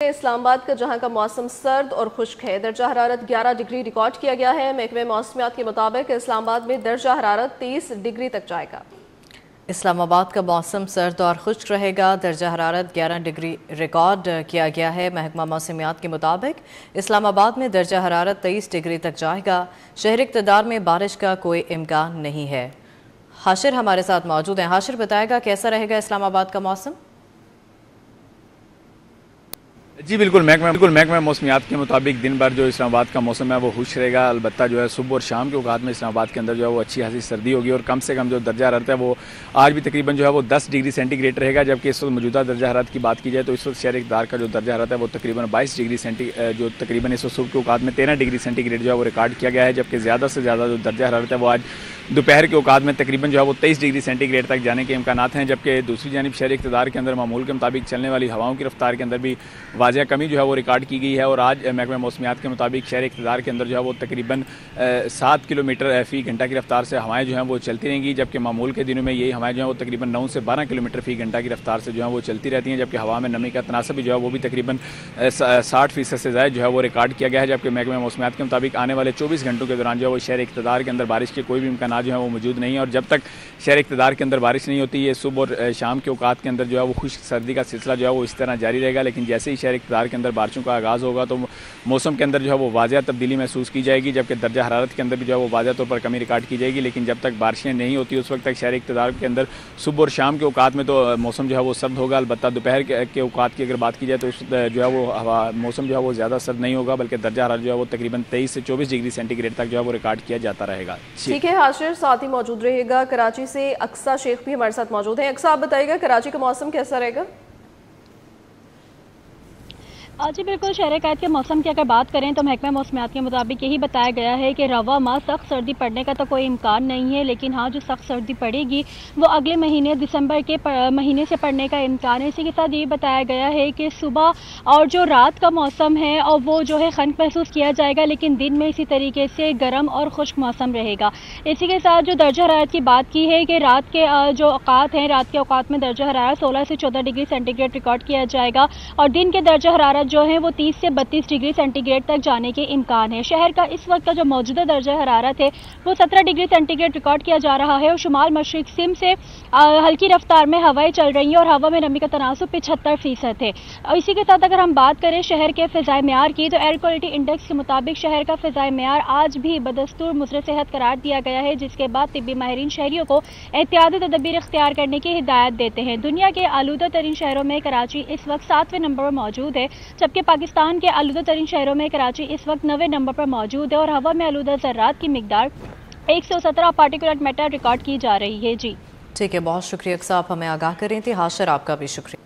اسلام آباد کا جہاں کا موسم سرد اور خشک ہے، درجہ حرارت 11 ڈگری ریکارڈ کیا گیا ہے۔ محکمہ موسمیات کے مطابق اسلام آباد میں درجہ حرارت 30 ڈگری تک جائے گا۔ اسلام آباد کا موسم سرد اور خشک رہے گا، درجہ حرارت 11 ڈگری ریکارڈ کیا گیا ہے۔ محکمہ موسمیات کے مطابق اسلام آباد میں درجہ حرارت 23 ڈگری تک جائے گا۔ شہر اقتدار میں بارش کا کوئی امکان نہیں ہے۔ حاشر ہمارے ساتھ موجود ہیں۔ حاشر بتائے گا کیسا رہے گا اسلام آباد کا موسم؟ جی بالکل محکمہ موسمیات کے مطابق دن بھر جو اسلام آباد کا موسم ہے وہ خشک رہے گا، البتہ جو ہے صبح اور شام کے اوقات میں اسلام آباد کے اندر جو ہے وہ اچھی خاصی سردی ہوگی اور کم سے کم جو درجہ حرارت ہے وہ آج بھی تقریباً جو ہے وہ 10 ڈگری سینٹی گریڈ رہے گا، جبکہ اس وقت موجودہ درجہ حرارت کی بات کی جائے تو اس وقت شہر اقتدار کا جو درجہ حرارت ہے وہ تقریباً 22 ڈگری جو تقریباً اس وقت صبح کے اوقات میں 13 ڈگری سینٹی گریڈ جو ہے وہ ریکارڈ کیا گیا ہے، جبکہ زیادہ سے زیادہ جو درجہ حرارت ہے وہ آج دوپہر کے اوقات میں تقریباً جو ہے وہ 23 ڈگری سینٹی گریڈ تک جانے کے امکانات ہیں، جبکہ دوسری جانب شہر اقتدار کے اندر معمول کے مطابق چلنے والی ہواؤں کی رفتار کے اندر بھی واضح کمی جو ہے وہ ریکارڈ کی گئی ہے اور آج محکمہ موسمیات کے مطابق شہر اقتدار کے اندر جو ہے وہ تقریباً 7 کلومیٹر فی گھنٹہ کی رفتار سے ہوائیں جو ہیں وہ چلتی رہیں گی، جبکہ معمول کے دنوں میں یہی ہوائیں جو ہیں وہ تقریباً 9 سے 12 کلومیٹر فی گھنٹہ کی رفتار سے جو ہیں وہ چلتی رہتی ہیں، جبکہ ہوا میں نمی کا تناسب جو ہے وہ بھی تقریباً 60% سے زائد جو ہے وہ ریکارڈ کیا گیا ہے، جبکہ محکمہ موسمیات کے مطابق آنے والے 24 گھنٹوں کے دوران جو ہے وہ شہر اقتدار کے اندر بارش کے کوئی بھی امکانات جو ہیں وہ موجود نہیں ہیں اور جب تک شہر اقتدار کے اندر بارش نہیں ہوتی، یہ صبح اور شام کے اوقات کے اندر جو ہے وہ خشک سردی کا سلسلہ جو ہے وہ اس طرح جاری رہے گا، لیکن جیسے ہی شہر اقتدار کے اندر بارشوں کا آغاز ہوگا تو موسم کے اندر جو ہے وہ واضح تبدیلی محسوس کی جائے گی، جبکہ درجہ حرارت کے اندر بھی جو ہے وہ واضح طور پر کمی ریکارڈ کی جائے گی، لیکن جب تک بارشیں نہیں ہوتی اس وقت تک شہر اقتدار کے اندر صبح اور شام کے اوقات میں تو موسم جو ہے وہ سرد ہوگا، البتہ دوپہر کے اوقات کی اگر بات کی جائے تو جو ہے وہ موسم جو ہے وہ زیادہ سرد نہیں ہوگا، بلکہ درجہ حرارت جو ہے وہ تقریباً 23 سے 24 ڈگری سینٹی گریڈ تک جو ہے وہ ریکارڈ کیا جاتا رہے گا۔ ٹھیک ہے حاشر، ساتھ ہی موجود رہے گا کراچی سے اقصیٰ شیخ بھی ہمارے ساتھ موجود ہیں۔ اقصیٰ آپ بتائیے گا کراچی کا موسم کیسا رہے گا؟ جی بالکل، شہر قید کے موسم کی اگر بات کریں تو محکمہ موسمیات کے مطابق یہی بتایا گیا ہے کہ رواں ماہ سخت سردی پڑنے کا تو کوئی امکان نہیں ہے، لیکن ہاں جو سخت سردی پڑے گی وہ اگلے مہینے دسمبر کے مہینے سے پڑنے کا امکان ہے۔ اسی کے ساتھ یہ بتایا گیا ہے کہ صبح اور جو رات کا موسم ہے اور وہ جو ہے خنک محسوس کیا جائے گا، لیکن دن میں اسی طریقے سے گرم اور خشک موسم رہے گا۔ اسی کے ساتھ جو درجہ حرارت کی بات کی ہے کہ رات کے جو اوقات ہیں، رات کے اوقات میں درجہ حرارت 16 سے 14 ڈگری سینٹی گریڈ ریکارڈ کیا جائے گا اور دن کے درجہ حرارت جو ہے وہ 30 سے 32 ڈگری سینٹی گریڈ تک جانے کے امکان ہے۔ شہر کا اس وقت کا جو موجودہ درجہ حرارت ہے وہ 17 ڈگری سینٹی گریڈ ریکارڈ کیا جا رہا ہے اور شمال مشرق سمت سے ہلکی رفتار میں ہوائیں چل رہی ہیں اور ہوا میں نمی کا تناسب 75% ہے۔ اور اسی کے ساتھ اگر ہم بات کریں شہر کے فضائے معیار کی تو ایئر کوالٹی انڈیکس کے مطابق شہر کا فضائے معیار آج بھی بدستور مضر صحت قرار دیا گیا ہے، جس کے بعد طبی ماہرین شہریوں کو احتیاطی تدابیر اختیار کرنے کی ہدایت دیتے ہیں۔ دنیا کے آلودہ ترین شہروں میں کراچی اس وقت 7ویں نمبر پر موجود ہے، جبکہ پاکستان کے آلودہ ترین شہروں میں کراچی اس وقت 9ویں نمبر پر موجود ہے اور ہوا میں آلودہ ذرات کی مقدار 117 پارٹیکولر میٹر ریکارڈ کی جا رہی ہے۔ جی ٹھیک ہے، بہت شکریہ اقصیٰ، آپ ہمیں آگاہ کریں تھے۔ حاشر آپ کا بھی شکریہ۔